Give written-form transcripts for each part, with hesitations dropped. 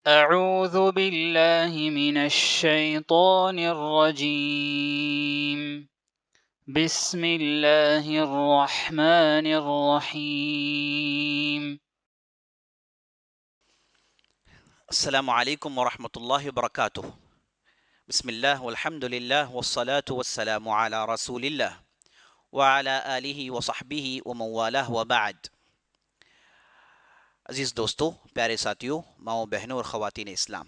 أعوذ بالله من الشيطان الرجيم بسم الله الرحمن الرحيم السلام عليكم ورحمة الله وبركاته. بسم الله والحمد لله والصلاة والسلام على رسول الله وعلى آله وصحبه ومن والاه وبعد. عزیز دوستو، پیارے ساتھیوں، ماؤں بہنوں اور خواتین اسلام،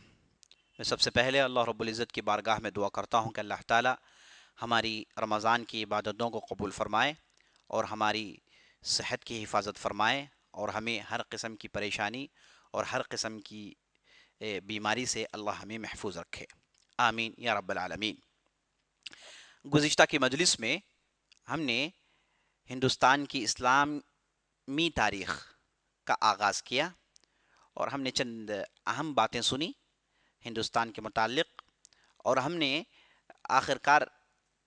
میں سب سے پہلے اللہ رب العزت کی بارگاہ میں دعا کرتا ہوں کہ اللہ تعالی ہماری رمضان کی عبادتوں کو قبول فرمائے اور ہماری صحت کی حفاظت فرمائے اور ہمیں ہر قسم کی پریشانی اور ہر قسم کی بیماری سے اللہ ہمیں محفوظ رکھے، آمین یا رب العالمین۔ گزشتہ کی مجلس میں ہم نے ہندوستان کی اسلامی تاریخ کا آغاز کیا اور ہم نے چند اہم باتیں سنی ہندوستان کے متعلق، اور ہم نے آخر کار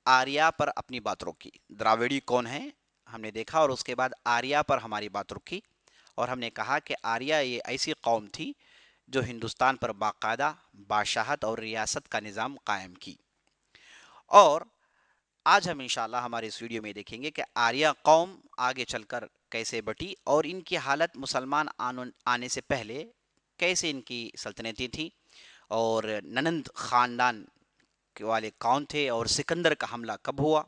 آریہ پر اپنی بات روکی۔ دراویڑی کون ہیں ہم نے دیکھا، اور اس کے بعد آریہ پر ہماری بات رکی، اور ہم نے کہا کہ آریہ یہ ایسی قوم تھی جو ہندوستان پر باقاعدہ بادشاہت اور ریاست کا نظام قائم کی۔ اور آج ہم انشاءاللہ ہمارے اس ویڈیو میں دیکھیں گے کہ آریہ قوم آگے چل کر کیسے بٹی اور ان کی حالت مسلمان آنے سے پہلے کیسے ان کی سلطنتیں تھیں، اور ننند خاندان کے والے کون تھے، اور سکندر کا حملہ کب ہوا،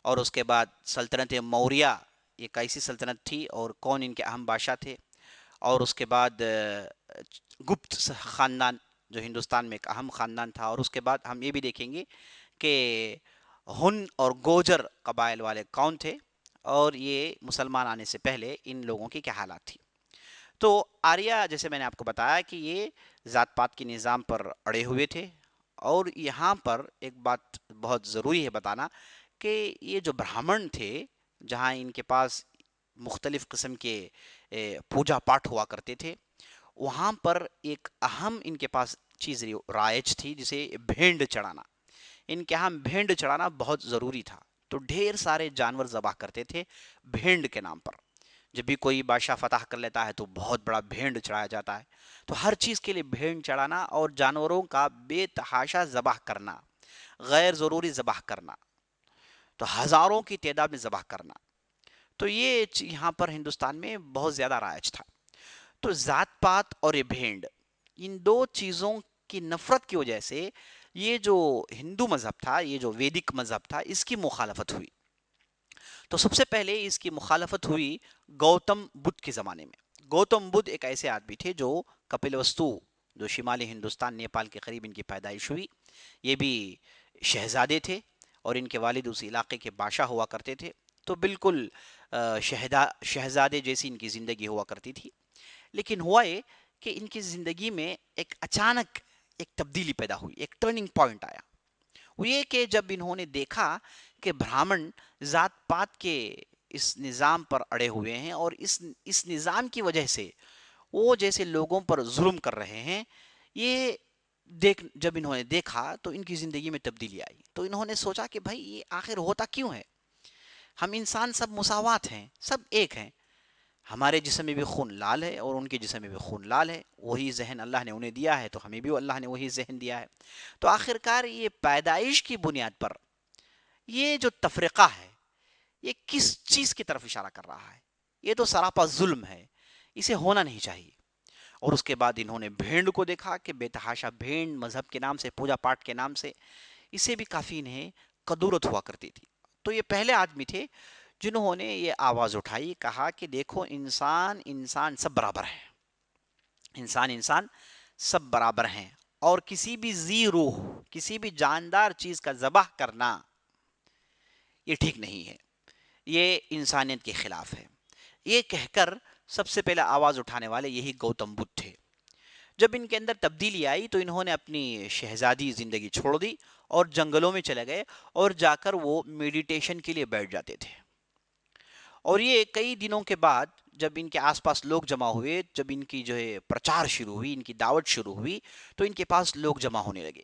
اور اس کے بعد سلطنت موریہ یہ کیسی سلطنت تھی اور کون ان کے اہم بادشاہ تھے، اور اس کے بعد گپت خاندان جو ہندوستان میں ایک اہم خاندان تھا، اور اس کے بعد ہم یہ بھی دیکھیں گے کہ ہن اور گوجر قبائل والے کون تھے، اور یہ مسلمان آنے سے پہلے ان لوگوں کی کیا حالات تھی۔ تو آریہ جیسے میں نے آپ کو بتایا کہ یہ ذات پات کے نظام پر اڑے ہوئے تھے، اور یہاں پر ایک بات بہت ضروری ہے بتانا کہ یہ جو برہمن تھے، جہاں ان کے پاس مختلف قسم کے پوجا پاٹ ہوا کرتے تھے، وہاں پر ایک اہم ان کے پاس چیز رائج تھی جسے بھینڈ چڑھانا۔ ان کے ہاں بھینڈ چڑھانا بہت ضروری تھا، تو ڈھیر سارے جانور ذبح کرتے تھے بھینڈ کے نام پر۔ جب بھی کوئی بادشاہ فتح کر لیتا ہے تو بہت بڑا بھینڈ چڑھایا جاتا ہے، تو ہر چیز کے لیے بھینڈ چڑھانا اور جانوروں کا بے تحاشا ذبح کرنا، غیر ضروری ذبح کرنا، تو ہزاروں کی تعداد میں ذبح کرنا، تو یہ یہاں پر ہندوستان میں بہت زیادہ رائج تھا۔ تو ذات پات اور یہ بھینڈ، ان دو چیزوں کی نفرت کی وجہ سے یہ جو ہندو مذہب تھا، یہ جو ویدک مذہب تھا، اس کی مخالفت ہوئی۔ تو سب سے پہلے اس کی مخالفت ہوئی گوتم بدھ کے زمانے میں۔ گوتم بدھ ایک ایسے آدمی تھے جو کپل وستو، جو شمالی ہندوستان نیپال کے قریب ان کی پیدائش ہوئی، یہ بھی شہزادے تھے، اور ان کے والد اس علاقے کے بادشاہ ہوا کرتے تھے، تو بالکل شہزادے جیسی ان کی زندگی ہوا کرتی تھی۔ لیکن ہوا یہ کہ ان کی زندگی میں ایک اچانک ایک تبدیلی پیدا ہوئی، ایک ٹرننگ پوائنٹ آیا۔ وہ یہ کہ جب انہوں نے دیکھا کہ برہمن ذات پات کے اس نظام پر اڑے ہوئے ہیں، اور اس نظام کی وجہ سے وہ جیسے لوگوں پر ظلم کر رہے ہیں، یہ جب انہوں نے دیکھا تو ان کی زندگی میں تبدیلی آئی۔ تو انہوں نے سوچا کہ بھائی یہ آخر ہوتا کیوں ہے؟ ہم انسان سب مساوات ہیں، سب ایک ہیں، ہمارے جسم میں بھی خون لال ہے اور ان کے جسم میں بھی خون لال ہے، وہی ذہن اللہ نے انہیں دیا ہے تو ہمیں بھی اللہ نے وہی ذہن دیا ہے۔ تو آخرکار یہ پیدائش کی بنیاد پر یہ جو تفرقہ ہے، یہ کس چیز کی طرف اشارہ کر رہا ہے؟ یہ تو سراپا ظلم ہے، اسے ہونا نہیں چاہیے۔ اور اس کے بعد انہوں نے بھینڈ کو دیکھا کہ بے تحاشا بھینڈ مذہب کے نام سے، پوجا پاٹ کے نام سے، اسے بھی کافی انہیں قدورت ہوا کرتی تھی۔ تو یہ پہلے آدمی تھے جنہوں نے یہ آواز اٹھائی، کہا کہ دیکھو انسان انسان سب برابر ہے، انسان سب برابر ہیں، اور کسی بھی ذی روح، کسی بھی جاندار چیز کا ذبح کرنا یہ ٹھیک نہیں ہے، یہ انسانیت کے خلاف ہے۔ یہ کہہ کر سب سے پہلے آواز اٹھانے والے یہی گوتم بدھ تھے۔ جب ان کے اندر تبدیلی آئی تو انہوں نے اپنی شہزادی زندگی چھوڑ دی اور جنگلوں میں چلے گئے، اور جا کر وہ میڈیٹیشن کے لیے بیٹھ جاتے تھے۔ اور یہ کئی دنوں کے بعد جب ان کے آس پاس لوگ جمع ہوئے، جب ان کی جو ہے پرچار شروع ہوئی، ان کی دعوت شروع ہوئی، تو ان کے پاس لوگ جمع ہونے لگے۔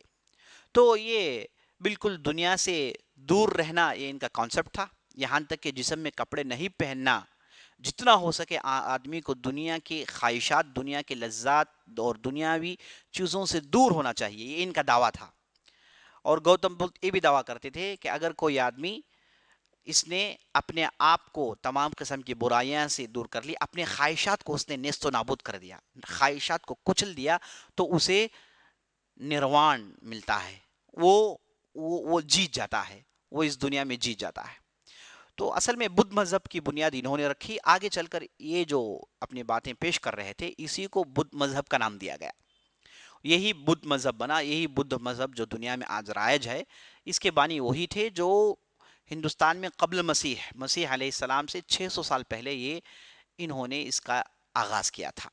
تو یہ بالکل دنیا سے دور رہنا یہ ان کا کانسیپٹ تھا، یہاں تک کہ جسم میں کپڑے نہیں پہننا جتنا ہو سکے آدمی کو دنیا کی خواہشات، دنیا کے لذات اور دنیاوی چیزوں سے دور ہونا چاہیے، یہ ان کا دعویٰ تھا۔ اور گوتم بدھ یہ بھی دعویٰ کرتے تھے کہ اگر کوئی آدمی اس نے اپنے آپ کو تمام قسم کی برائیاں سے دور کر لی، اپنے خواہشات کو اس نے نیست و نابود کر دیا، خواہشات کو کچل دیا، تو اسے نروان ملتا ہے، وہ جیت جاتا ہے، وہ اس دنیا میں جیت جاتا ہے۔ تو اصل میں بدھ مذہب کی بنیاد انہوں نے رکھی، آگے چل کر یہ جو اپنی باتیں پیش کر رہے تھے اسی کو بدھ مذہب کا نام دیا گیا، یہی بدھ مذہب بنا، یہی بدھ مذہب جو دنیا میں آج رائج ہے۔ اس کے بانی وہی تھے جو ہندوستان میں قبل مسیح علیہ السلام سے 600 سال پہلے انہوں نے اس کا آغاز کیا تھا۔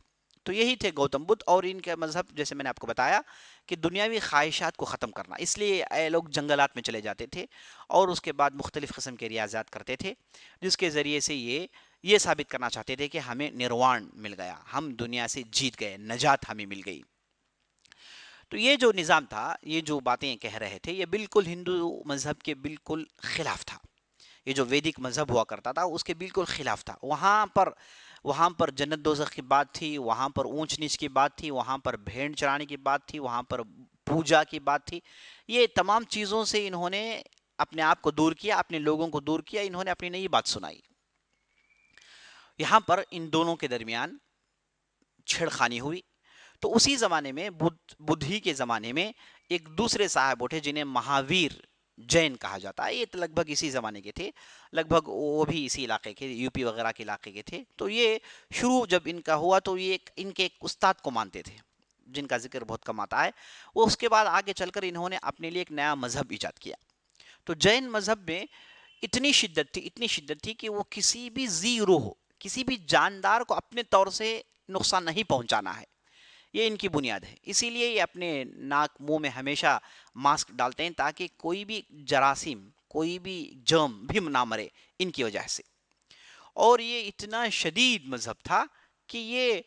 تو یہی تھے گوتم بدھ، اور ان کا مذہب جیسے میں نے آپ کو بتایا کہ دنیاوی خواہشات کو ختم کرنا، اس لیے اے لوگ جنگلات میں چلے جاتے تھے اور اس کے بعد مختلف قسم کے ریاضات کرتے تھے، جس کے ذریعے سے یہ ثابت کرنا چاہتے تھے کہ ہمیں نروان مل گیا، ہم دنیا سے جیت گئے، نجات ہمیں مل گئی۔ تو یہ جو نظام تھا، یہ جو باتیں کہہ رہے تھے، یہ بالکل ہندو مذہب کے بالکل خلاف تھا۔ یہ جو ویدک مذہب ہوا کرتا تھا اس کے بالکل خلاف تھا۔ وہاں پر جنت دوزخ کی بات تھی، وہاں پر اونچ نیچ کی بات تھی، وہاں پر بھیڑ چرانے کی بات تھی، وہاں پر پوجا کی بات تھی۔ یہ تمام چیزوں سے انہوں نے اپنے آپ کو دور کیا، اپنے لوگوں کو دور کیا، انہوں نے اپنی نئی بات سنائی۔ یہاں پر ان دونوں کے درمیان چھیڑخانی ہوئی۔ تو اسی زمانے میں بدھی کے زمانے میں ایک دوسرے صاحب اٹھے جنہیں مہاویر جین کہا جاتا ہے، یہ لگ بھگ اسی زمانے کے تھے، لگ بھگ وہ بھی اسی علاقے کے، یو پی وغیرہ کے علاقے کے تھے۔ تو یہ شروع جب ان کا ہوا تو یہ ان کے ایک استاد کو مانتے تھے جن کا ذکر بہت کم آتا ہے، وہ اس کے بعد آگے چل کر انہوں نے اپنے لیے ایک نیا مذہب ایجاد کیا۔ تو جین مذہب میں اتنی شدت تھی کہ وہ کسی بھی ذی روح، کسی بھی جاندار کو اپنے طور سے نقصان نہیں پہنچانا ہے، یہ ان کی بنیاد ہے۔ اسی لیے یہ اپنے ناک منہ میں ہمیشہ ماسک ڈالتے ہیں تاکہ کوئی بھی جراثیم، کوئی بھی جرم بھی نہ مرے ان کی وجہ سے۔ اور یہ اتنا شدید مذہب تھا کہ یہ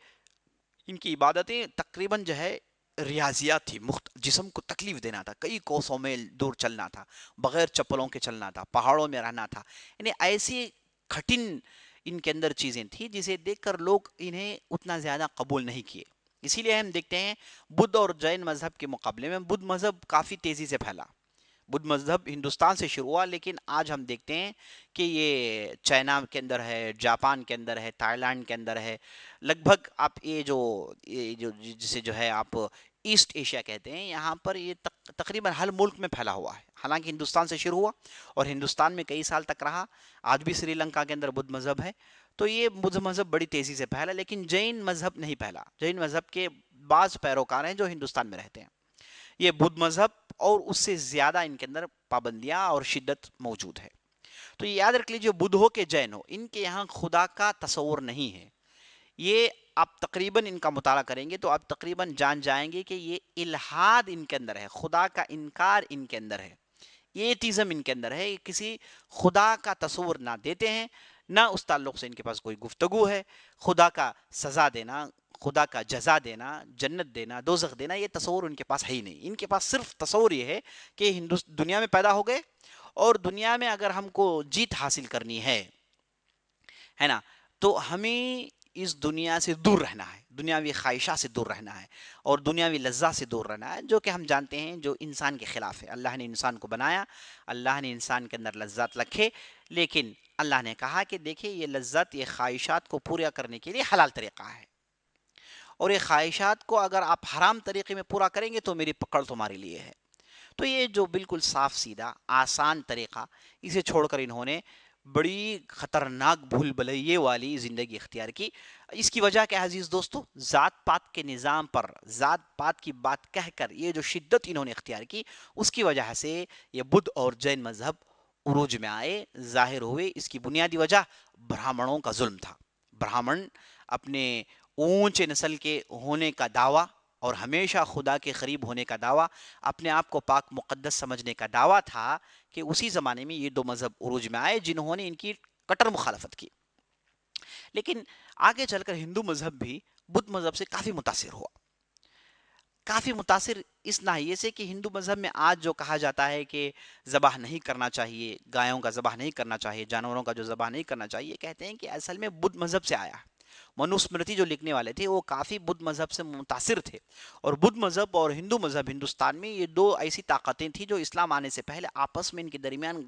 ان کی عبادتیں تقریباً جو ہے ریاضیات تھی، جسم کو تکلیف دینا تھا، کئی کوسوں میل دور چلنا تھا، بغیر چپلوں کے چلنا تھا، پہاڑوں میں رہنا تھا، یعنی ایسی کٹھن ان کے اندر چیزیں تھیں جسے دیکھ کر لوگ انہیں اتنا زیادہ قبول نہیں کیے۔ اسی لیے ہم دیکھتے ہیں بدھ اور جین مذہب کے مقابلے میں بدھ مذہب کافی تیزی سے پھیلا۔ بدھ مذہب ہندوستان سے شروع ہوا، لیکن آج ہم دیکھتے ہیں کہ یہ چائنا کے اندر ہے، جاپان کے اندر ہے، تھائی لینڈ کے اندر ہے، لگ بھگ آپ یہ جو جسے جو ہے آپ ایسٹ ایشیا کہتے ہیں، یہاں پر یہ تقریباً ہر ملک میں پھیلا ہوا ہے۔ حالانکہ ہندوستان سے شروع ہوا اور ہندوستان میں کئی سال تک رہا، آج بھی سری لنکا کے اندر بدھ مذہب ہے۔ تو یہ بدھ مذہب بڑی تیزی سے پھیلا، لیکن جین مذہب نہیں پھیلا۔ جین مذہب کے بعض پیروکار ہیں جو ہندوستان میں رہتے ہیں۔ یہ بدھ مذہب اور اس سے زیادہ ان کے اندر پابندیاں اور شدت موجود ہے۔ تو یہ یاد رکھ لیجیے، بدھ ہو کے جین ہو، ان کے یہاں خدا کا تصور نہیں ہے۔ یہ آپ تقریباً ان کا مطالعہ کریں گے تو آپ تقریباً جان جائیں گے کہ یہ الحاد ان کے اندر ہے، خدا کا انکار ان کے اندر ہے، ایتھیزم ان کے اندر ہے، کسی خدا کا تصور نہ دیتے ہیں، نہ اس تعلق سے ان کے پاس کوئی گفتگو ہے۔ خدا کا سزا دینا، خدا کا جزا دینا، جنت دینا، دوزخ دینا، یہ تصور ان کے پاس ہے ہی نہیں۔ ان کے پاس صرف تصور یہ ہے کہ دنیا میں پیدا ہو گئے اور دنیا میں اگر ہم کو جیت حاصل کرنی ہے نا، تو ہمیں اس دنیا سے دور رہنا ہے، دنیاوی خواہشات سے دور رہنا ہے اور دنیاوی لذات سے دور رہنا ہے، جو کہ ہم جانتے ہیں جو انسان کے خلاف ہے۔ اللہ نے انسان کو بنایا، اللہ نے انسان کے اندر لذات رکھے، لیکن اللہ نے کہا کہ دیکھیں یہ لذت، یہ خواہشات کو پورا کرنے کے لیے حلال طریقہ ہے، اور یہ خواہشات کو اگر آپ حرام طریقے میں پورا کریں گے تو میری پکڑ تمہارے لیے ہے۔ تو یہ جو بالکل صاف سیدھا آسان طریقہ، اسے چھوڑ کر انہوں نے بڑی خطرناک بھول بھلائیے والی زندگی اختیار کی۔ اس کی وجہ کیا ہے عزیز دوستو؟ ذات پات کے نظام پر ذات پات کی بات کہہ کر یہ جو شدت انہوں نے اختیار کی، اس کی وجہ سے یہ بدھ اور جین مذہب عروج میں آئے، ظاہر ہوئے۔ اس کی بنیادی وجہ برہمنوں کا ظلم تھا۔ برہمن اپنے اونچے نسل کے ہونے کا دعویٰ اور ہمیشہ خدا کے قریب ہونے کا دعویٰ، اپنے آپ کو پاک مقدس سمجھنے کا دعویٰ تھا، کہ اسی زمانے میں یہ دو مذہب عروج میں آئے جنہوں نے ان کی کٹر مخالفت کی۔ لیکن آگے چل کر ہندو مذہب بھی بدھ مذہب سے کافی متاثر ہوا، کافی متاثر اس ناحیے سے کہ ہندو مذہب میں آج جو کہا جاتا ہے کہ ذبح نہیں کرنا چاہیے، گایوں کا ذبح نہیں کرنا چاہیے، جانوروں کا جو ذبح نہیں کرنا چاہیے، کہتے ہیں کہ اصل میں بدھ مذہب سے آیا ہے۔ منوسمرتی جو لکھنے والے تھے وہ کافی بدھ مذہب سے متاثر تھے، اور بدھ مذہب اور ہندو مذہب ہندوستان میں یہ دو ایسی طاقتیں تھیں جو اسلام آنے سے پہلے آپس میں ان کے درمیان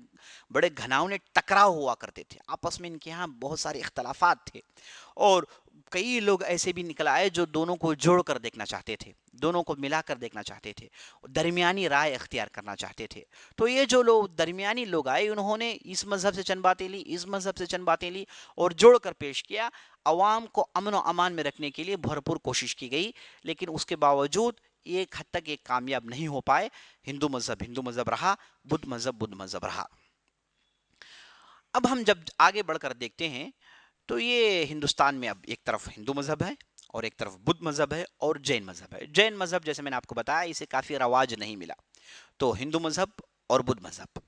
بڑے گھناؤنے ٹکراؤ ہوا کرتے تھے، آپس میں ان کے ہاں بہت سارے اختلافات تھے، اور کئی لوگ ایسے بھی نکل آئے جو دونوں کو جوڑ کر دیکھنا چاہتے تھے، دونوں کو ملا کر دیکھنا چاہتے تھے، درمیانی رائے اختیار کرنا چاہتے تھے۔ تو یہ جو لوگ درمیانی لوگ آئے، انہوں نے اس مذہب سے چند باتیں لی، اس مذہب سے چند باتیں لی، اور جوڑ کر پیش کیا۔ عوام کو امن و امان میں رکھنے کے لیے بھرپور کوشش کی گئی، لیکن اس کے باوجود ایک حد تک ایک کامیاب نہیں ہو پائے۔ ہندو مذہب رہا، بدھ مذہب رہا۔ اب ہم جب آگے بڑھ کر دیکھتے ہیں تو یہ ہندوستان میں اب ایک طرف ہندو مذہب ہے اور ایک طرف بدھ مذہب ہے اور جین مذہب ہے۔ جین مذہب جیسے میں نے آپ کو بتایا اسے کافی رواج نہیں ملا، تو ہندو مذہب اور بدھ مذہب۔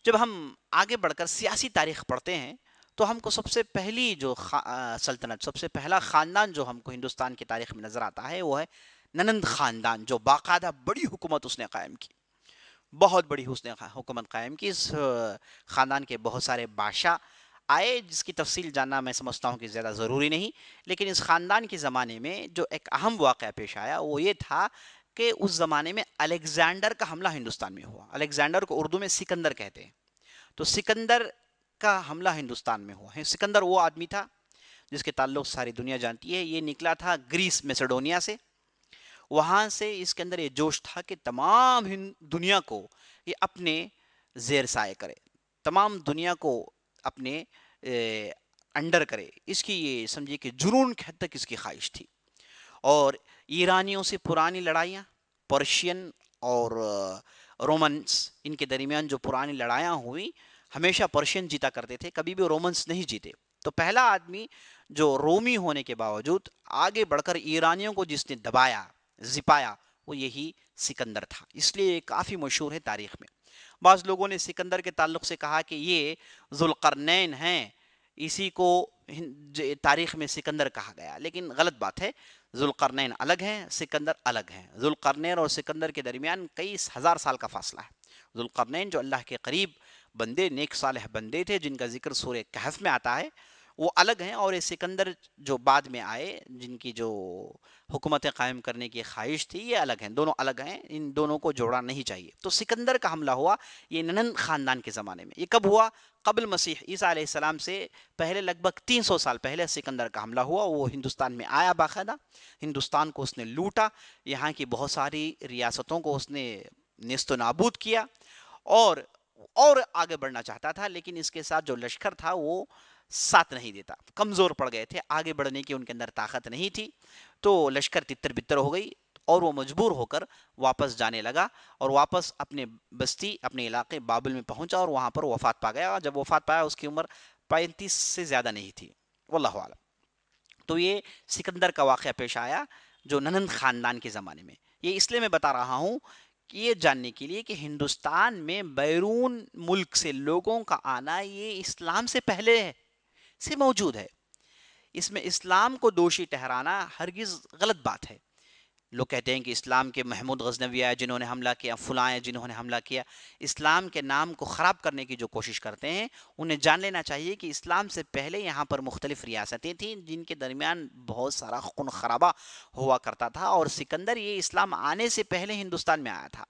جب ہم آگے بڑھ کر سیاسی تاریخ پڑھتے ہیں تو ہم کو سب سے پہلی جو سلطنت، سب سے پہلا خاندان جو ہم کو ہندوستان کی تاریخ میں نظر آتا ہے وہ ہے ننند خاندان، جو باقاعدہ بڑی حکومت اس نے قائم کی، بہت بڑی حکومت قائم کی۔ اس خاندان کے بہت سارے بادشاہ آئے، جس کی تفصیل جاننا میں سمجھتا ہوں کہ زیادہ ضروری نہیں، لیکن اس خاندان کے زمانے میں جو ایک اہم واقعہ پیش آیا وہ یہ تھا کہ اس زمانے میں الیگزینڈر کا حملہ ہندوستان میں ہوا۔ الیگزینڈر کو اردو میں سکندر کہتے ہیں، تو سکندر کا حملہ ہندوستان میں ہوا ہے۔ سکندر وہ آدمی تھا جس کے تعلق ساری دنیا جانتی ہے، یہ نکلا تھا گریس میسیڈونیا سے۔ وہاں سے اس کے اندر یہ جوش تھا کہ تمام دنیا کو یہ اپنے زیر سائے کرے، تمام دنیا کو اپنے انڈر کرے، اس کی یہ سمجھے کہ جنون کی حد تک اس کی خواہش تھی۔ اور ایرانیوں سے پرانی لڑائیاں، پرشین اور رومنس، ان کے درمیان جو پرانی لڑائیاں ہوئی، ہمیشہ پرشین جیتا کرتے تھے، کبھی بھی رومنس نہیں جیتے۔ تو پہلا آدمی جو رومی ہونے کے باوجود آگے بڑھ کر ایرانیوں کو جس نے دبایا، زپایا، وہ یہی سکندر تھا، اس لیے یہ کافی مشہور ہے تاریخ میں۔ بعض لوگوں نے سکندر کے تعلق سے کہا کہ یہ ذوالقرنین ہیں، اسی کو تاریخ میں سکندر کہا گیا، لیکن غلط بات ہے۔ ذوالقرنین الگ ہیں، سکندر الگ ہیں۔ ذوالقرنین اور سکندر کے درمیان کئی ہزار سال کا فاصلہ ہے۔ ذوالقرنین جو اللہ کے قریب بندے، نیک صالح بندے تھے، جن کا ذکر سورہ کہف میں آتا ہے، وہ الگ ہیں، اور یہ سکندر جو بعد میں آئے، جن کی جو حکومتیں قائم کرنے کی خواہش تھی، یہ الگ ہیں، دونوں الگ ہیں، ان دونوں کو جوڑنا نہیں چاہیے۔ تو سکندر کا حملہ ہوا یہ ننند خاندان کے زمانے میں۔ یہ کب ہوا؟ قبل مسیح عیسیٰ علیہ السلام سے پہلے، لگ بھگ 300 سال پہلے سکندر کا حملہ ہوا۔ وہ ہندوستان میں آیا، باقاعدہ ہندوستان کو اس نے لوٹا، یہاں کی بہت ساری ریاستوں کو اس نے نیست و نابود کیا، اور آگے بڑھنا چاہتا تھا، لیکن اس کے ساتھ جو لشکر تھا وہ ساتھ نہیں دیتا، کمزور پڑ گئے تھے، آگے بڑھنے کی ان کے اندر طاقت نہیں تھی، تو لشکر تتر بتر ہو گئی، اور وہ مجبور ہو کر واپس جانے لگا، اور واپس اپنے بستی، اپنے علاقے بابل میں پہنچا، اور وہاں پر وفات پا گیا۔ جب وفات پایا اس کی عمر 35 سے زیادہ نہیں تھی، واللہ اعلم۔ تو یہ سکندر کا واقعہ پیش آیا جو ننند خاندان کے زمانے میں۔ یہ اس لیے میں بتا رہا ہوں کہ یہ جاننے کے لیے کہ ہندوستان میں بیرون ملک سے لوگوں کا آنا یہ اسلام سے پہلے سے موجود ہے۔ اس میں اسلام کو دوشی ٹھہرانا ہرگز غلط بات ہے۔ لوگ کہتے ہیں کہ اسلام کے محمود غزنوی آئے جنہوں نے حملہ کیا، فلاں آئے جنہوں نے حملہ کیا، اسلام کے نام کو خراب کرنے کی جو کوشش کرتے ہیں، انہیں جان لینا چاہیے کہ اسلام سے پہلے یہاں پر مختلف ریاستیں تھیں جن کے درمیان بہت سارا خون خرابہ ہوا کرتا تھا، اور سکندر یہ اسلام آنے سے پہلے ہندوستان میں آیا تھا،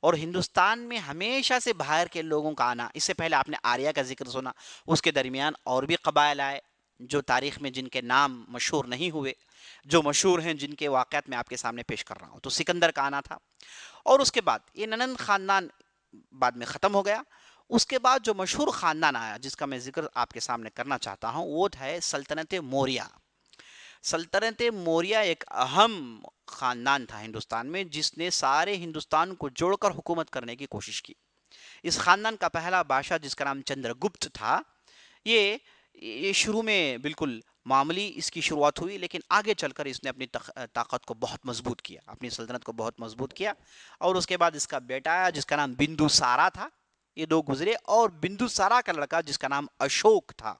اور ہندوستان میں ہمیشہ سے باہر کے لوگوں کا آنا، اس سے پہلے آپ نے آریہ کا ذکر سنا، اس کے درمیان اور بھی قبائل آئے جو تاریخ میں جن کے نام مشہور نہیں ہوئے، جو مشہور ہیں جن کے واقعات میں آپ کے سامنے پیش کر رہا ہوں۔ تو سکندر کا آنا تھا، اور اس کے بعد یہ ننند خاندان بعد میں ختم ہو گیا۔ اس کے بعد جو مشہور خاندان آیا جس کا میں ذکر آپ کے سامنے کرنا چاہتا ہوں وہ ہے سلطنت موریہ۔ سلطنت موریہ ایک اہم خاندان تھا ہندوستان میں، جس نے سارے ہندوستان کو جوڑ کر حکومت کرنے کی کوشش کی۔ اس خاندان کا پہلا بادشاہ جس کا نام چندر گپت تھا، یہ شروع میں بالکل معمولی اس کی شروعات ہوئی، لیکن آگے چل کر اس نے اپنی طاقت کو بہت مضبوط کیا، اپنی سلطنت کو بہت مضبوط کیا، اور اس کے بعد اس کا بیٹا آیا جس کا نام بندوسارا تھا، یہ دو گزرے، اور بندوسارا کا لڑکا جس کا نام اشوک تھا،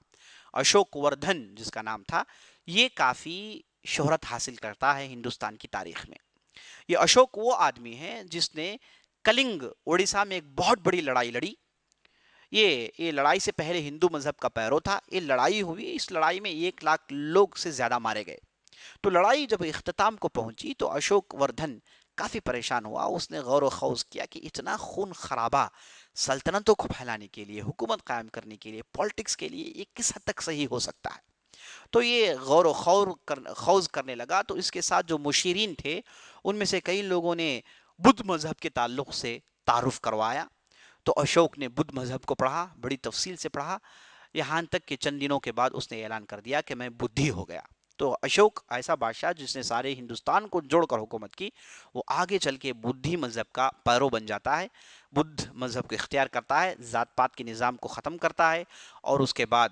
اشوک وردھن جس کا نام تھا، یہ کافی شہرت حاصل کرتا ہے ہندوستان کی تاریخ میں۔ یہ اشوک وہ آدمی ہے جس نے کلنگ اڑیسہ میں ایک بہت بڑی لڑائی لڑی. یہ لڑائی سے پہلے ہندو مذہب کا پیرو تھا. یہ لڑائی ہوئی, اس لڑائی میں 1 لاکھ لوگ سے زیادہ مارے گئے. تو لڑائی جب اختتام کو پہنچی تو اشوک وردھن کافی پریشان ہوا. اس نے غور و خوض کیا کہ اتنا خون خرابہ سلطنتوں کو پھیلانے کے لیے, حکومت قائم کرنے کے لیے, پالیٹکس کے لیے یہ کس حد تک صحیح ہو سکتا ہے. تو یہ غور و خوض کرنے لگا. تو اس کے ساتھ جو مشیرین تھے ان میں سے کئی لوگوں نے بدھ مذہب کے تعلق سے تعارف کروایا. تو اشوک نے بدھ مذہب کو پڑھا, بڑی تفصیل سے پڑھا, یہاں تک کہ چند دنوں کے بعد اس نے اعلان کر دیا کہ میں بدھی ہو گیا. تو اشوک ایسا بادشاہ جس نے سارے ہندوستان کو جوڑ کر حکومت کی, وہ آگے چل کے بدھی مذہب کا پیرو بن جاتا ہے, بدھ مذہب کو اختیار کرتا ہے, ذات پات کے نظام کو ختم کرتا ہے, اور اس کے بعد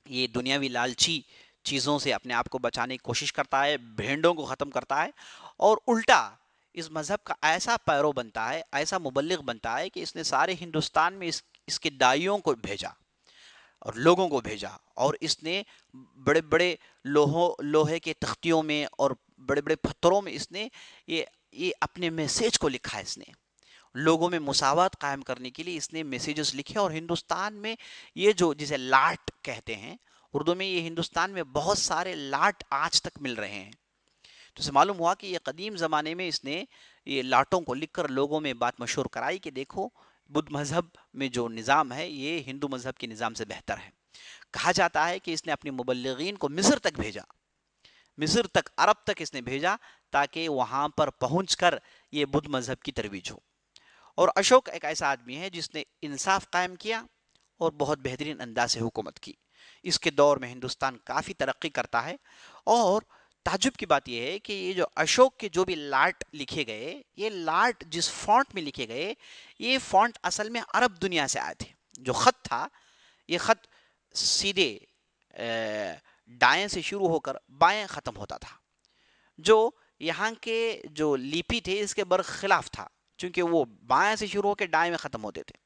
یہ دنیاوی لالچی چیزوں سے اپنے آپ کو بچانے کی کوشش کرتا ہے, بھیڑوں کو ختم کرتا ہے, اور الٹا اس مذہب کا ایسا پیرو بنتا ہے, ایسا مبلغ بنتا ہے کہ اس نے سارے ہندوستان میں اس کے دائیوں کو بھیجا اور لوگوں کو بھیجا, اور اس نے بڑے بڑے لوہے کے تختیوں میں اور بڑے بڑے پتھروں میں اس نے یہ اپنے میسیج کو لکھا ہے. اس نے لوگوں میں مساوات قائم کرنے کے لیے اس نے میسیجز لکھے. اور ہندوستان میں یہ جو جسے لاٹ کہتے ہیں اردو میں, یہ ہندوستان میں بہت سارے لاٹ آج تک مل رہے ہیں. تو اسے معلوم ہوا کہ یہ قدیم زمانے میں اس نے یہ لاٹوں کو لکھ کر لوگوں میں بات مشہور کرائی کہ دیکھو بدھ مذہب میں جو نظام ہے یہ ہندو مذہب کے نظام سے بہتر ہے. کہا جاتا ہے کہ اس نے اپنے مبلغین کو مصر تک بھیجا, مصر تک, عرب تک اس نے بھیجا, تاکہ وہاں پر پہنچ کر یہ بدھ مذہب کی ترویج ہو. اور اشوک ایک ایسا آدمی ہے جس نے انصاف قائم کیا اور بہت بہترین انداز سے حکومت کی. اس کے دور میں ہندوستان کافی ترقی کرتا ہے. اور تعجب کی بات یہ ہے کہ یہ جو اشوک کے جو بھی لاٹ لکھے گئے, یہ لاٹ جس فونٹ میں لکھے گئے, یہ فونٹ اصل میں عرب دنیا سے آئے تھے. جو خط تھا, یہ خط سیدھے دائیں سے شروع ہو کر بائیں ختم ہوتا تھا, جو یہاں کے جو لیپی تھے اس کے برخلاف تھا, چونکہ وہ بائیں سے شروع ہو کے دائیں میں ختم ہوتے تھے.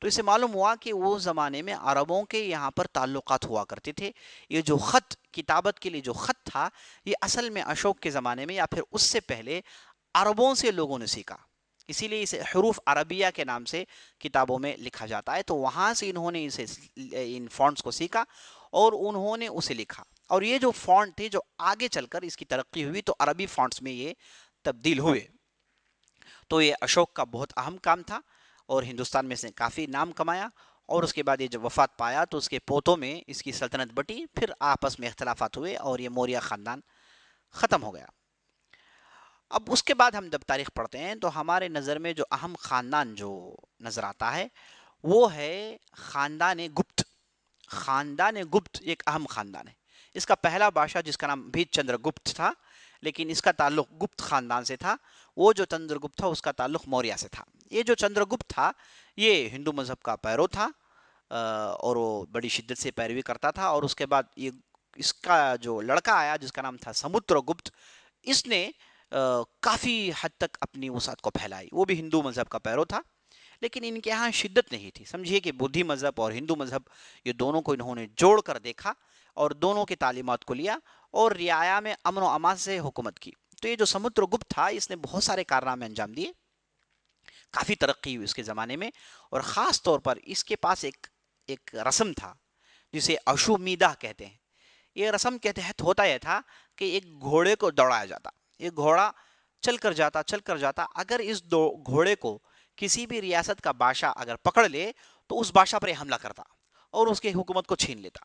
تو اسے معلوم ہوا کہ وہ زمانے میں عربوں کے یہاں پر تعلقات ہوا کرتے تھے. یہ جو خط, کتابت کے لیے جو خط تھا, یہ اصل میں اشوک کے زمانے میں یا پھر اس سے پہلے عربوں سے لوگوں نے سیکھا. اسی لیے اسے حروف عربیہ کے نام سے کتابوں میں لکھا جاتا ہے. تو وہاں سے انہوں نے ان فونٹس کو سیکھا اور انہوں نے اسے لکھا. اور یہ جو فونٹ تھے جو آگے چل کر اس کی ترقی ہوئی تو عربی فونٹس میں یہ تبدیل ہوئے. تو یہ اشوک کا بہت اہم کام تھا اور ہندوستان میں اس نے کافی نام کمایا. اور اس کے بعد یہ جب وفات پایا تو اس کے پوتوں میں اس کی سلطنت بٹی, پھر آپس میں اختلافات ہوئے اور یہ موریہ خاندان ختم ہو گیا. اب اس کے بعد ہم جب تاریخ پڑھتے ہیں تو ہمارے نظر میں جو اہم خاندان جو نظر آتا ہے وہ ہے خاندان گپت. خاندان گپت ایک اہم خاندان ہے. اس کا پہلا بادشاہ جس کا نام بھی چندر گپت تھا, لیکن اس کا تعلق گپت خاندان سے تھا. وہ جو چندر گپت تھا اس کا تعلق موریہ سے تھا. یہ جو چندر گپت تھا یہ ہندو مذہب کا پیرو تھا اور وہ بڑی شدت سے پیروی کرتا تھا. اور اس کے بعد یہ اس کا جو لڑکا آیا جس کا نام تھا سمدر گپت, اس نے کافی حد تک اپنی وسعت کو پھیلائی. وہ بھی ہندو مذہب کا پیرو تھا, لیکن ان کے یہاں شدت نہیں تھی. سمجھیے کہ بدھی مذہب اور ہندو مذہب یہ دونوں کو انہوں نے جوڑ کر دیکھا اور دونوں کی تعلیمات کو لیا اور رعایا میں امن و امان سے حکومت کی. تو یہ جو سمدر گپت تھا اس نے بہت سارے کارنامے انجام دیے, کافی ترقی ہوئی اس کے زمانے میں. اور خاص طور پر اس کے پاس ایک رسم تھا جسے اشومیدہ کہتے ہیں. یہ رسم کے تحت ہوتا یہ تھا کہ ایک گھوڑے کو دوڑایا جاتا. ایک گھوڑا چل کر جاتا, اگر اس گھوڑے کو کسی بھی ریاست کا بادشاہ اگر پکڑ لے تو اس بادشاہ پر یہ حملہ کرتا اور اس کی حکومت کو چھین لیتا.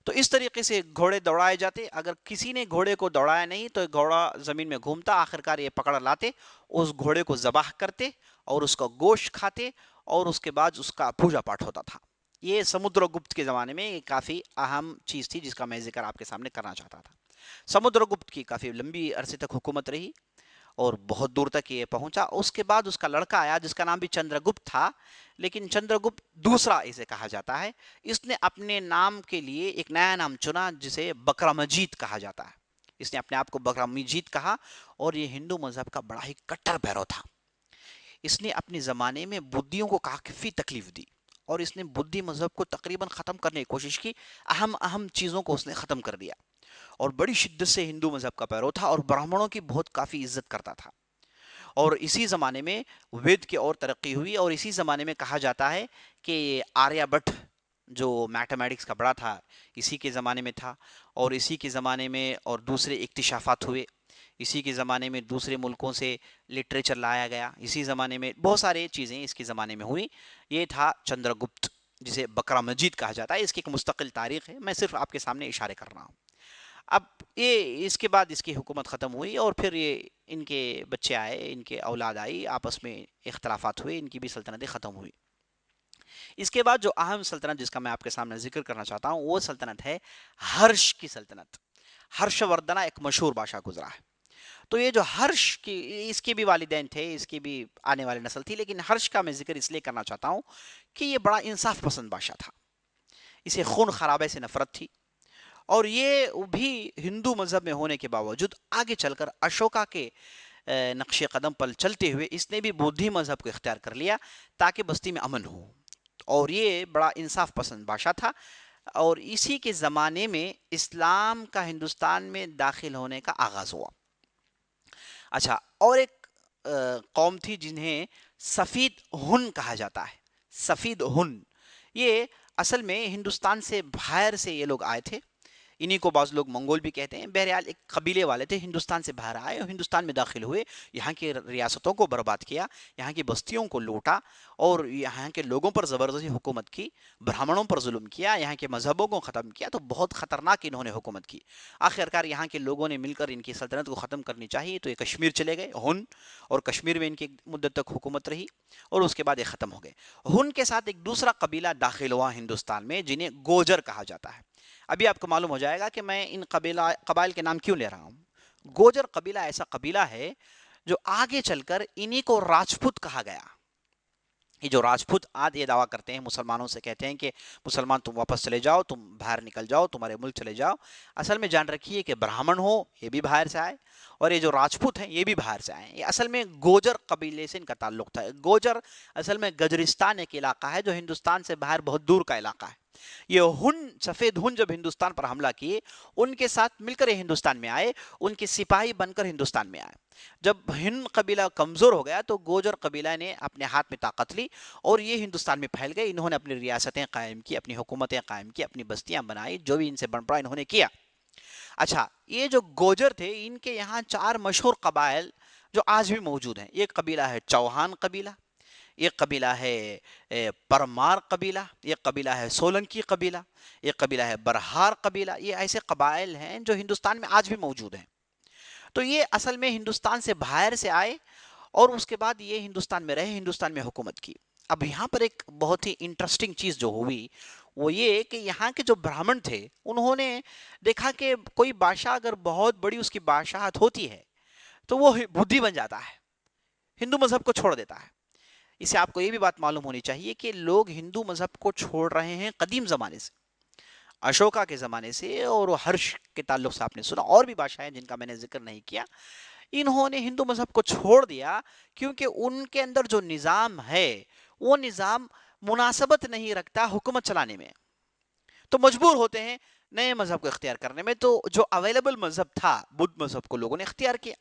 تو اس طریقے سے گھوڑے دوڑائے جاتے. اگر کسی نے گھوڑے کو دوڑایا نہیں تو گھوڑا زمین میں گھومتا, آخرکار یہ پکڑ لاتے, اس گھوڑے کو ذبح کرتے اور اس کا گوشت کھاتے اور اس کے بعد اس کا پوجا پاٹ ہوتا تھا. یہ سمدر گپت کے زمانے میں کافی اہم چیز تھی جس کا میں ذکر آپ کے سامنے کرنا چاہتا تھا. سمدر گپت کی کافی لمبی عرصے تک حکومت رہی اور بہت دور تک یہ پہنچا. اس کے بعد اس کا لڑکا آیا جس کا نام بھی چندر گپت تھا, لیکن چندر گپت دوسرا اسے کہا جاتا ہے. اس نے اپنے نام کے لیے ایک نیا نام چنا جسے بکرامجیت کہا جاتا ہے. اس نے اپنے آپ کو بکرامجیت کہا اور یہ ہندو مذہب کا بڑا ہی کٹر پیرو تھا. اس نے اپنے زمانے میں بدھیوں کو کافی تکلیف دی اور اس نے بدھی مذہب کو تقریباً ختم کرنے کی کوشش کی. اہم چیزوں کو اس نے ختم کر دیا. اور بڑی شدت سے ہندو مذہب کا پیرو تھا اور برہمنوں کی بہت کافی عزت کرتا تھا. اور اسی زمانے میں وید کی اور ترقی ہوئی اور اسی زمانے میں کہا جاتا ہے کہ آریہ بٹ جو میتھمیٹکس کا بڑا تھا اسی کے زمانے میں تھا. اور اسی کے زمانے میں اور دوسرے اکتشافات ہوئے, اسی کے زمانے میں دوسرے ملکوں سے لٹریچر لایا گیا, اسی زمانے میں بہت سارے چیزیں اس کے زمانے میں ہوئی. یہ تھا چندر گپت جسے بکرا مجید کہا جاتا ہے, اس کی ایک مستقل تاریخ ہے, میں صرف آپ کے سامنے اشارے کر رہا ہوں. اب یہ اس کے بعد اس کی حکومت ختم ہوئی اور پھر یہ ان کے بچے آئے, ان کے اولاد آئی, آپس میں اختلافات ہوئے, ان کی بھی سلطنتیں ختم ہوئی. اس کے بعد جو اہم سلطنت جس کا میں آپ کے سامنے ذکر کرنا چاہتا ہوں وہ سلطنت ہے ہرش کی سلطنت. ہرش وردھنا ایک مشہور بادشاہ گزرا ہے. تو یہ جو ہرش کی, اس کے بھی والدین تھے, اس کی بھی آنے والی نسل تھی, لیکن ہرش کا میں ذکر اس لیے کرنا چاہتا ہوں کہ یہ بڑا انصاف پسند بادشاہ تھا. اسے خون خرابے سے نفرت تھی اور یہ بھی ہندو مذہب میں ہونے کے باوجود آگے چل کر اشوکا کے نقش قدم پر چلتے ہوئے اس نے بھی بودھی مذہب کو اختیار کر لیا تاکہ بستی میں امن ہو. اور یہ بڑا انصاف پسند بادشاہ تھا اور اسی کے زمانے میں اسلام کا ہندوستان میں داخل ہونے کا آغاز ہوا. اچھا, اور ایک قوم تھی جنہیں سفید ہن کہا جاتا ہے. سفید ہن یہ اصل میں ہندوستان سے باہر سے یہ لوگ آئے تھے, انہی کو بعض لوگ منگول بھی کہتے ہیں. بہرحال ایک قبیلے والے تھے, ہندوستان سے باہر آئے اور ہندوستان میں داخل ہوئے, یہاں کی ریاستوں کو برباد کیا, یہاں کی بستیوں کو لوٹا اور یہاں کے لوگوں پر زبردستی حکومت کی, برہمنوں پر ظلم کیا, یہاں کے مذہبوں کو ختم کیا. تو بہت خطرناک انہوں نے حکومت کی. آخرکار یہاں کے لوگوں نے مل کر ان کی سلطنت کو ختم کرنی چاہیے تو یہ کشمیر چلے گئے ہن, اور کشمیر میں ان کی مدت تک حکومت رہی اور اس کے بعد یہ ختم ہو گئے. ہن کے ساتھ ایک دوسرا قبیلہ داخل ہوا ہندوستان میں جنہیں گوجر کہا جاتا ہے. ابھی آپ کو معلوم ہو جائے گا کہ میں ان قبائل کے نام کیوں لے رہا ہوں. گوجر قبیلہ ایسا قبیلہ ہے جو آگے چل کر انہی کو راجپوت کہا گیا. یہ جو راجپوت آج یہ دعویٰ کرتے ہیں, مسلمانوں سے کہتے ہیں کہ مسلمان تم واپس چلے جاؤ, تم باہر نکل جاؤ, تمہارے ملک چلے جاؤ. اصل میں جان رکھیے کہ برہمن ہو یہ بھی باہر سے آئے اور یہ جو راجپوت ہیں یہ بھی باہر سے آئے. یہ اصل میں گوجر قبیلے سے ان کا تعلق تھا. گوجر اصل میں گجرستان ایک علاقہ ہے جو ہندوستان سے باہر بہت دور کا علاقہ ہے. یہ ہن, سفید ہن جب ہندوستان پر حملہ کیے ان کے ساتھ مل کر یہ ہندوستان میں آئے, ان کے سپاہی بن کر ہندوستان میں آئے. جب ہند قبیلہ کمزور ہو گیا تو گوجر قبیلہ نے اپنے ہاتھ میں طاقت لی اور یہ ہندوستان میں پھیل گئے. انہوں نے اپنی ریاستیں قائم کی, اپنی حکومتیں قائم کی, اپنی بستیاں بنائی, جو بھی ان سے بن پڑا انہوں نے کیا. اچھا, یہ جو گوجر تھے ان کے یہاں 4 مشہور قبائل جو آج بھی موجود ہیں. ایک قبیلہ ہے چوہان قبیلہ, ایک قبیلہ ہے پرمار قبیلہ, ایک قبیلہ ہے سولنکی قبیلہ, ایک قبیلہ ہے برہار قبیلہ. یہ ایسے قبائل ہیں جو ہندوستان میں آج بھی موجود ہیں. تو یہ اصل میں ہندوستان سے باہر سے آئے اور اس کے بعد یہ ہندوستان میں رہے, ہندوستان میں حکومت کی. اب یہاں پر ایک بہت ہی انٹرسٹنگ چیز جو ہوئی وہ یہ کہ یہاں کے جو برہمن تھے انہوں نے دیکھا کہ کوئی بادشاہ اگر بہت بڑی اس کی بادشاہت ہوتی ہے تو وہ بدھی بن جاتا ہے, ہندو مذہب کو چھوڑ دیتا ہے. اسے آپ کو یہ بھی بات معلوم ہونی چاہیے کہ لوگ ہندو مذہب کو چھوڑ رہے ہیں قدیم زمانے سے, اشوکا کے زمانے سے, اور ہرش کے تعلق سے آپ نے سنا, اور بھی بادشاہ ہیں جن کا میں نے ذکر نہیں کیا. انہوں نے ہندو مذہب کو چھوڑ دیا کیونکہ ان کے اندر جو نظام ہے وہ نظام مناسبت نہیں رکھتا حکومت چلانے میں, تو مجبور ہوتے ہیں نئے مذہب کو اختیار کرنے میں. تو جو اویلیبل مذہب تھا بدھ مذہب کو لوگوں نے اختیار کیا.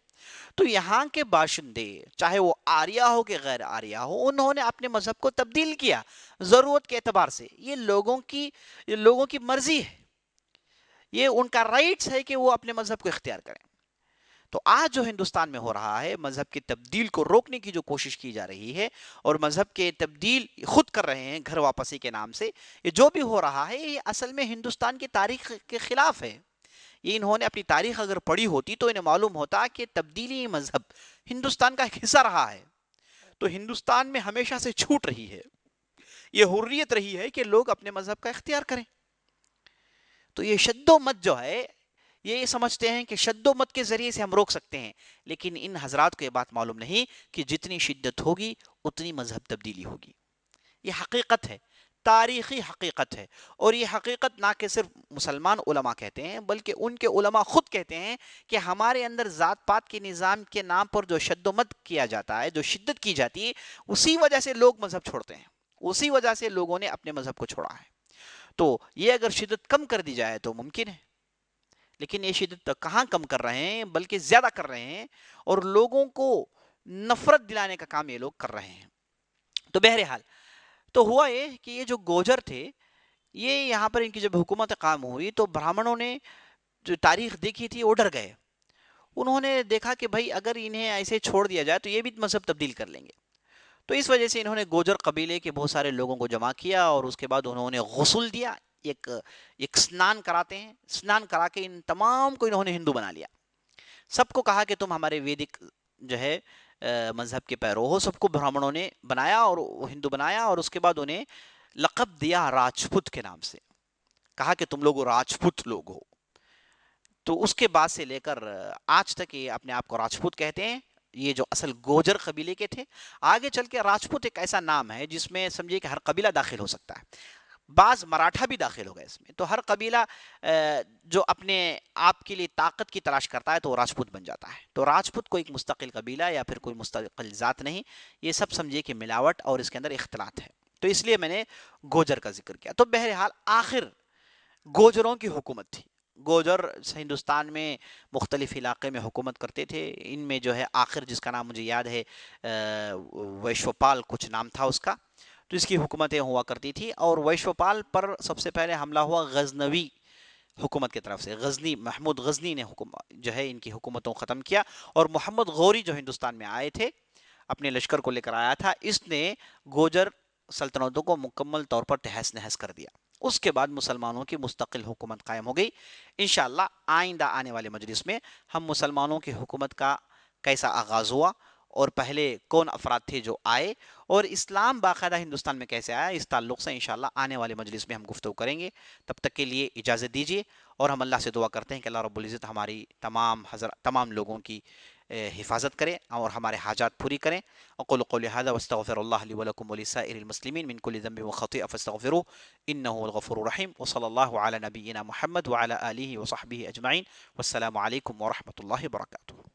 تو یہاں کے باشندے چاہے وہ آریہ ہو کہ غیر آریہ ہو, انہوں نے اپنے مذہب کو تبدیل کیا ضرورت کے اعتبار سے. یہ لوگوں کی مرضی ہے, یہ ان کا رائٹس ہے کہ وہ اپنے مذہب کو اختیار کریں. تو آج جو ہندوستان میں ہو رہا ہے مذہب کی تبدیل کو روکنے کی جو کوشش کی جا رہی ہے اور مذہب کے تبدیل خود کر رہے ہیں گھر واپسی کے نام سے, یہ جو بھی ہو رہا ہے یہ اصل میں ہندوستان کی تاریخ کے خلاف ہے. یہ انہوں نے اپنی تاریخ اگر پڑھی ہوتی تو انہیں معلوم ہوتا کہ تبدیلی مذہب ہندوستان کا ایک حصہ رہا ہے. تو ہندوستان میں ہمیشہ سے چھوٹ رہی ہے, یہ حریت رہی ہے کہ لوگ اپنے مذہب کا اختیار کریں. تو یہ شد و مت جو ہے یہ سمجھتے ہیں کہ شد و مت کے ذریعے سے ہم روک سکتے ہیں, لیکن ان حضرات کو یہ بات معلوم نہیں کہ جتنی شدت ہوگی اتنی مذہب تبدیلی ہوگی. یہ حقیقت ہے, تاریخی حقیقت ہے. اور یہ حقیقت نہ کہ صرف مسلمان علماء کہتے ہیں بلکہ ان کے علماء خود کہتے ہیں کہ ہمارے اندر ذات پات کے نظام کے نام پر جو شد و مت کیا جاتا ہے, جو شدت کی جاتی ہے, اسی وجہ سے لوگ مذہب چھوڑتے ہیں, اسی وجہ سے لوگوں نے اپنے مذہب کو چھوڑا ہے. تو یہ اگر شدت کم کر دی جائے تو ممکن ہے, لیکن یہ شدت کہاں کم کر رہے ہیں، بلکہ زیادہ کر رہے ہیں، اور لوگوں کو نفرت دلانے کا کام یہ لوگ کر رہے ہیں۔ تو بہرحال تو ہوا یہ کہ یہ جو گوجر تھے، یہ یہاں پر ان کی جب حکومت قائم ہوئی تو برہمنوں نے جو تاریخ دیکھی تھی وہ ڈر گئے۔ انہوں نے دیکھا کہ بھائی اگر انہیں ایسے چھوڑ دیا جائے تو یہ بھی مذہب تبدیل کر لیں گے۔ تو اس وجہ سے انہوں نے گوجر قبیلے کے بہت سارے لوگوں کو جمع کیا، اور اس کے بعد انہوں نے غسل دیا، ایک ایک اسنان کراتے ہیں، اسنان کرا کے ان تمام کو انہوں نے ہندو بنا لیا۔ سب کو کہا کہ تم ہمارے ویدک جو ہے مذہب کے پیرو ہو۔ سب کو برہمنوں نے بنایا اور ہندو بنایا، اور اس کے بعد انہیں لقب دیا راجپوت کے نام سے، کہا کہ تم لوگ راجپوت لوگ ہو۔ تو اس کے بعد سے لے کر آج تک یہ اپنے آپ کو راجپوت کہتے ہیں، یہ جو اصل گوجر قبیلے کے تھے۔ آگے چل کے راجپوت ایک ایسا نام ہے جس میں سمجھیے کہ ہر قبیلہ داخل ہو سکتا ہے، بعض مراٹھا بھی داخل ہو گئے اس میں۔ تو ہر قبیلہ جو اپنے آپ کے لیے طاقت کی تلاش کرتا ہے تو وہ راجپوت بن جاتا ہے۔ تو راجپوت کوئی ایک مستقل قبیلہ یا پھر کوئی مستقل ذات نہیں، یہ سب سمجھیے کہ ملاوٹ اور اس کے اندر اختلاط ہے۔ تو اس لیے میں نے گوجر کا ذکر کیا۔ تو بہرحال آخر گوجروں کی حکومت تھی۔ گوجر ہندوستان میں مختلف علاقے میں حکومت کرتے تھے۔ ان میں جو ہے آخر جس کا نام مجھے یاد ہے ویشوپال کچھ نام تھا اس کا، تو اس کی حکومتیں ہوا کرتی تھی۔ اور ویشوپال پر سب سے پہلے حملہ ہوا غزنوی حکومت کی طرف سے۔ غزنی محمود غزنی نے جو ہے ان کی حکومتوں ختم کیا، اور محمد غوری جو ہندوستان میں آئے تھے اپنے لشکر کو لے کر آیا تھا، اس نے گوجر سلطنتوں کو مکمل طور پر تہس نہس کر دیا۔ اس کے بعد مسلمانوں کی مستقل حکومت قائم ہو گئی۔ انشاءاللہ آئندہ آنے والے مجلس میں ہم مسلمانوں کی حکومت کا کیسا آغاز ہوا، اور پہلے کون افراد تھے جو آئے، اور اسلام باقاعدہ ہندوستان میں کیسے آیا، اس تعلق سے انشاءاللہ آنے والے مجلس میں ہم گفتگو کریں گے۔ تب تک کے لیے اجازت دیجیے، اور ہم اللہ سے دعا کرتے ہیں کہ اللہ رب العزت ہماری تمام لوگوں کی حفاظت کریں اور ہمارے حاجات پوری کریں۔ اقول قولی هذا واستغفر الله لي ولكم ولسائر المسلمين من كل ذنب وخطيئة فاستغفروه انه هو الغفور الرحيم، وصلى الله على نبينا محمد وعلى آله وصحبه اجمعين، والسلام عليكم ورحمة الله وبركاته۔